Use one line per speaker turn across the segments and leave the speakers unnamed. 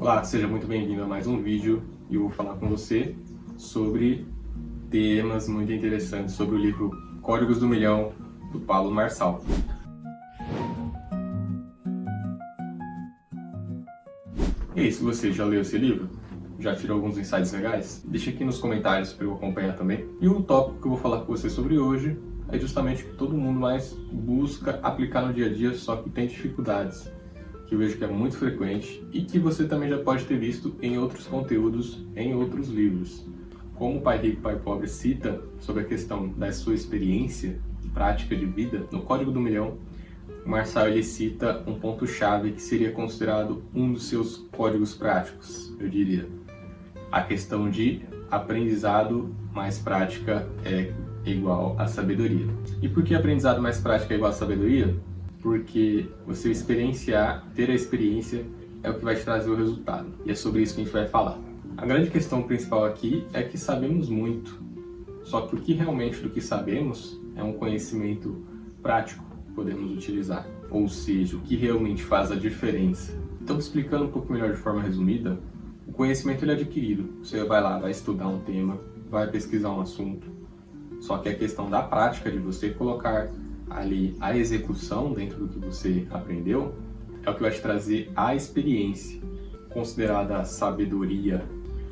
Olá, seja muito bem-vindo a mais um vídeo e eu vou falar com você sobre temas muito interessantes sobre o livro Códigos do Milhão, do Pablo Marçal. E aí, se você já leu esse livro? Já tirou alguns insights legais? Deixa aqui nos comentários para eu acompanhar também. E o tópico que eu vou falar com você sobre hoje é justamente o que todo mundo mais busca aplicar no dia a dia, só que tem dificuldades. Que eu vejo que é muito frequente e que você também já pode ter visto em outros conteúdos, em outros livros. Como o Pai Rico, Pai Pobre cita sobre a questão da sua experiência prática de vida, no Código do Milhão, o Marçal ele cita um ponto-chave que seria considerado um dos seus códigos práticos, eu diria. A questão de aprendizado mais prática é igual a sabedoria. E por que aprendizado mais prática é igual a sabedoria? Porque você experienciar, ter a experiência é o que vai te trazer o resultado. E é sobre isso que a gente vai falar. A grande questão principal aqui é que sabemos muito, só que o que realmente do que sabemos é um conhecimento prático que podemos utilizar, ou seja, o que realmente faz a diferença. Então, explicando um pouco melhor de forma resumida, o conhecimento ele é adquirido. Você vai lá, vai estudar um tema, vai pesquisar um assunto, só que a questão da prática, de você colocar ali a execução dentro do que você aprendeu, é o que vai te trazer a experiência, considerada a sabedoria.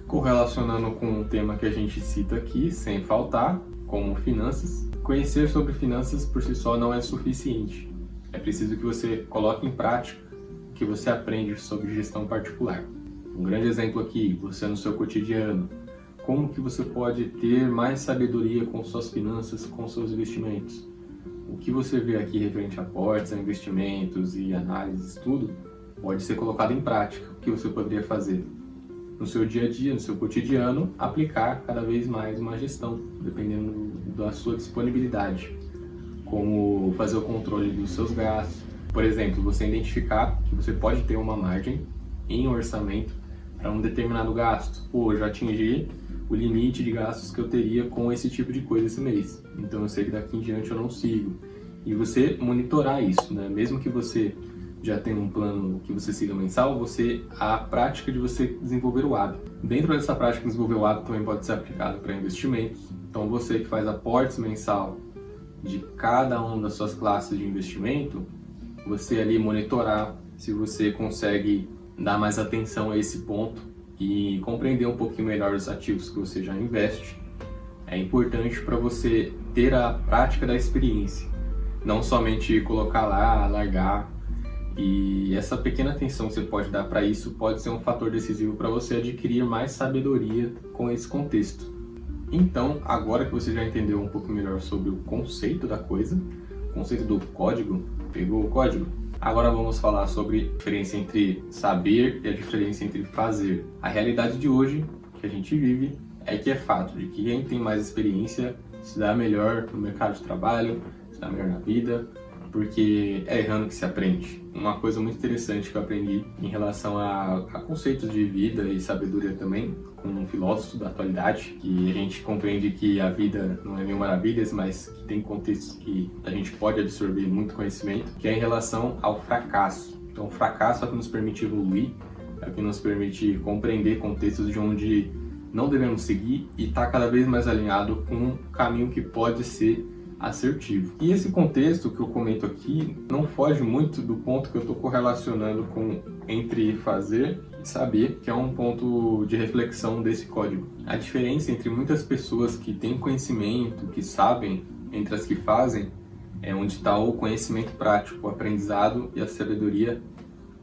Correlacionando com um tema que a gente cita aqui, sem faltar, como finanças, conhecer sobre finanças por si só não é suficiente. É preciso que você coloque em prática o que você aprende sobre gestão particular. Um grande exemplo aqui, você no seu cotidiano, como que você pode ter mais sabedoria com suas finanças, com seus investimentos. O que você vê aqui referente a aportes, a investimentos e análises, tudo, pode ser colocado em prática. O que você poderia fazer? No seu dia a dia, no seu cotidiano, aplicar cada vez mais uma gestão, dependendo da sua disponibilidade. Como fazer o controle dos seus gastos. Por exemplo, você identificar que você pode ter uma margem em orçamento para um determinado gasto. Pô, eu já atingi o limite de gastos que eu teria com esse tipo de coisa esse mês. Então eu sei que daqui em diante eu não sigo. E você monitorar isso, né? Mesmo que você já tenha um plano que você siga mensal, a prática de você desenvolver o hábito. Dentro dessa prática de desenvolver o hábito também pode ser aplicado para investimentos. Então você que faz aportes mensal de cada uma das suas classes de investimento, você ali monitorar se você consegue dar mais atenção a esse ponto e compreender um pouquinho melhor os ativos que você já investe. É importante para você ter a prática da experiência, não somente colocar lá, largar. E essa pequena atenção que você pode dar para isso pode ser um fator decisivo para você adquirir mais sabedoria com esse contexto. Então, agora que você já entendeu um pouco melhor sobre o conceito da coisa, o conceito do código, pegou o código? Agora vamos falar sobre a diferença entre saber e a diferença entre fazer. A realidade de hoje, que a gente vive, é que é fato de que quem tem mais experiência se dá melhor no mercado de trabalho, se dá melhor na vida, porque é errando que se aprende. Uma coisa muito interessante que eu aprendi em relação a conceitos de vida e sabedoria também, com um filósofo da atualidade, que a gente compreende que a vida não é mil maravilhas, mas que tem contextos que a gente pode absorver muito conhecimento, que é em relação ao fracasso. Então, o fracasso é o que nos permite evoluir, é o que nos permite compreender contextos de onde não devemos seguir e estar cada vez mais alinhado com um caminho que pode ser assertivo. E esse contexto que eu comento aqui não foge muito do ponto que eu estou correlacionando com entre fazer e saber, que é um ponto de reflexão desse código. A diferença entre muitas pessoas que têm conhecimento, que sabem, entre as que fazem, é onde está o conhecimento prático, o aprendizado e a sabedoria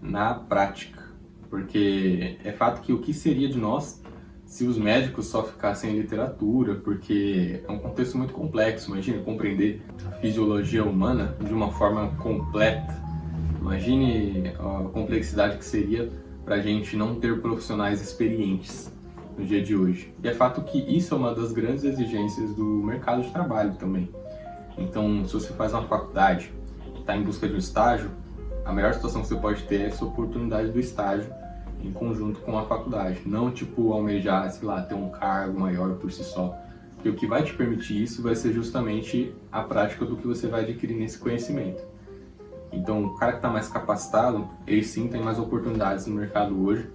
na prática. Porque é fato que o que seria de nós se os médicos só ficassem em literatura, porque é um contexto muito complexo. Imagine compreender a fisiologia humana de uma forma completa. Imagine a complexidade que seria para a gente não ter profissionais experientes no dia de hoje. E é fato que isso é uma das grandes exigências do mercado de trabalho também. Então, se você faz uma faculdade e está em busca de um estágio, a melhor situação que você pode ter é essa oportunidade do estágio em conjunto com a faculdade, não tipo almejar, sei lá, ter um cargo maior por si só. Porque o que vai te permitir isso vai ser justamente a prática do que você vai adquirir nesse conhecimento. Então, o cara que está mais capacitado, ele sim tem mais oportunidades no mercado hoje,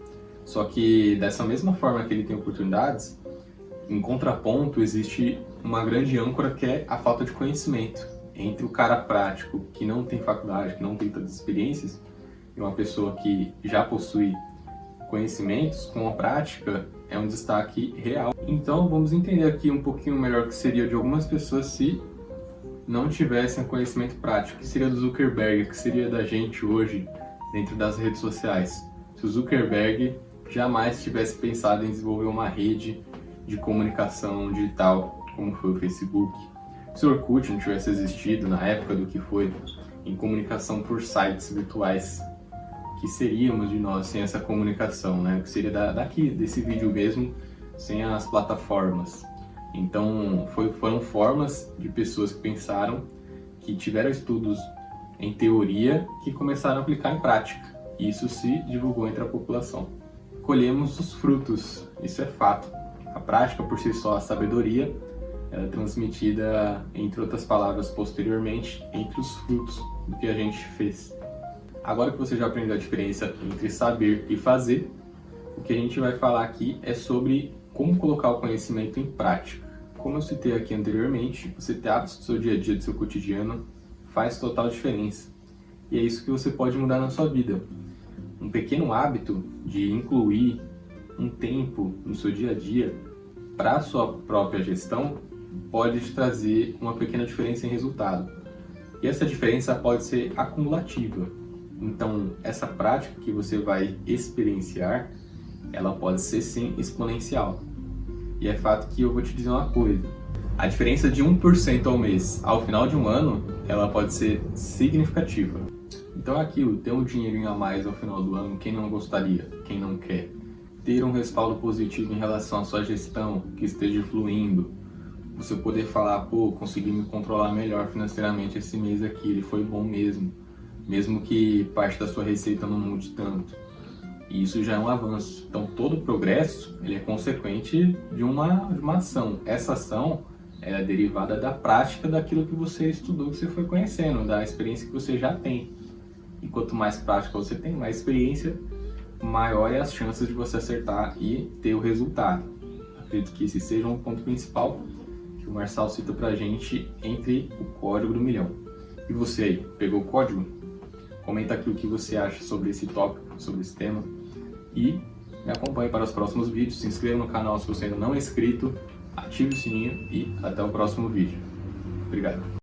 Só que dessa mesma forma que ele tem oportunidades, em contraponto existe uma grande âncora que é a falta de conhecimento. Entre o cara prático, que não tem faculdade, que não tem tantas experiências, e uma pessoa que já possui conhecimentos, com a prática é um destaque real. Então vamos entender aqui um pouquinho melhor o que seria de algumas pessoas se não tivessem conhecimento prático. O que seria do Zuckerberg, o que seria da gente hoje dentro das redes sociais. Se o Zuckerberg jamais tivesse pensado em desenvolver uma rede de comunicação digital, como foi o Facebook. Se o Orkut não tivesse existido na época do que foi em comunicação por sites virtuais, que seríamos de nós sem essa comunicação, né? O que seria daqui, desse vídeo mesmo, sem as plataformas. Então, foram formas de pessoas que pensaram, que tiveram estudos em teoria, que começaram a aplicar em prática. E isso se divulgou entre a população. Colhemos os frutos, isso é fato. A prática, por si só, a sabedoria, ela é transmitida, entre outras palavras, posteriormente, entre os frutos do que a gente fez. Agora que você já aprendeu a diferença entre saber e fazer, o que a gente vai falar aqui é sobre como colocar o conhecimento em prática. Como eu citei aqui anteriormente, você ter hábitos do seu dia a dia, do seu cotidiano, faz total diferença. E é isso que você pode mudar na sua vida. Um pequeno hábito de incluir um tempo no seu dia a dia para a sua própria gestão pode te trazer uma pequena diferença em resultado. E essa diferença pode ser acumulativa. Então, essa prática que você vai experienciar, ela pode ser sim exponencial. E é fato que eu vou te dizer uma coisa. A diferença de 1% ao mês ao final de um ano, ela pode ser significativa. Então é aquilo, ter um dinheirinho a mais ao final do ano, quem não gostaria, quem não quer? Ter um respaldo positivo em relação à sua gestão, que esteja fluindo. Você poder falar, pô, consegui me controlar melhor financeiramente esse mês aqui, ele foi bom mesmo. Mesmo que parte da sua receita não mude tanto. E isso já é um avanço. Então todo progresso, ele é consequente de uma ação. Essa ação é derivada da prática daquilo que você estudou, que você foi conhecendo, da experiência que você já tem. E quanto mais prática você tem, mais experiência, maior é as chances de você acertar e ter o resultado. Acredito que esse seja um ponto principal que o Marçal cita pra gente entre o código do milhão. E você aí, pegou o código? Comenta aqui o que você acha sobre esse tópico, sobre esse tema. E me acompanhe para os próximos vídeos. Se inscreva no canal se você ainda não é inscrito. Ative o sininho e até o próximo vídeo. Obrigado.